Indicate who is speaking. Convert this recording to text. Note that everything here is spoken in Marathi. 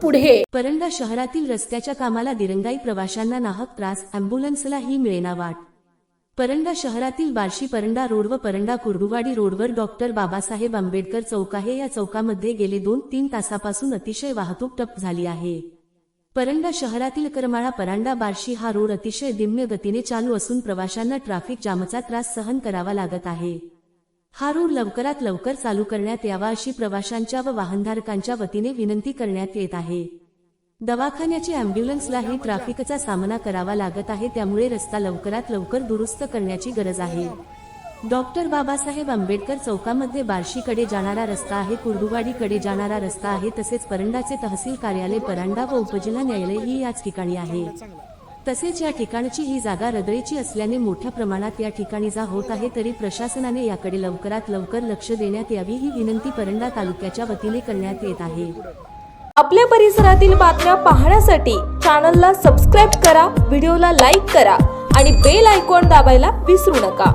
Speaker 1: पुढे।
Speaker 2: परंडा शहरातील रस्त्याच्या कामाला दिरंगाई, प्रवाशांना नाहक त्रास, अँब्युलन्सलाही मिळेना वाट। परंडा शहरातील बार्शी परंडा रोड व परंडा कुर्डुवाडी रोडवर डॉक्टर बाबासाहेब आंबेडकर चौक आहे। या चौकामध्ये गेले 2-3 तासापासून अतिशय वाहतूक ठप्प झाली आहे। परंडा शहरातील करमाळा परांडा बार्शी हा रोड अतिशय धीम्य गतीने चालू असून प्रवाशांना ट्रॅफिक जामचा त्रास सहन करावा लागत आहे। हा रोड लवकरात लवकर चालू करण्यात यावा अशी प्रवाशांच्या व वाहनधारकांच्या वतीने विनंती करण्यात येत आहे। दवाखान्याची अँब्युलन्सलाही ट्रॅफिकचा सामना करावा लागत आहे, त्यामुळे रस्ता लवकरात लवकर दुरुस्त करण्याची गरज आहे। डॉक्टर बाबासाहेब आंबेडकर चौकामध्ये बार्शीकडे जाणारा रस्ता आहे, कुर्डुवाडीकडे जाणारा रस्ता आहे, तसेच परंडाचे तहसील कार्यालय परांडा व उपजिल्हा न्यायालय ही याच ठिकाणी आहे। तसेच या ठिकाणची ही जागा रदळीची असल्याने मोठ्या प्रमाणात या ठिकाणी जा होत आहे, तरी प्रशासनाने याकडे लवकरात लवकर लक्ष देण्यात यावी ही विनंती परंडा तालुक्याच्या वतीने करण्यात येत आहे।
Speaker 1: आपल्या परिसरातील बातम्या पाहण्यासाठी चॅनलला सबस्क्राईब करा, व्हिडिओला लाईक करा आणि बेल आयकॉन दाबायला विसरू नका।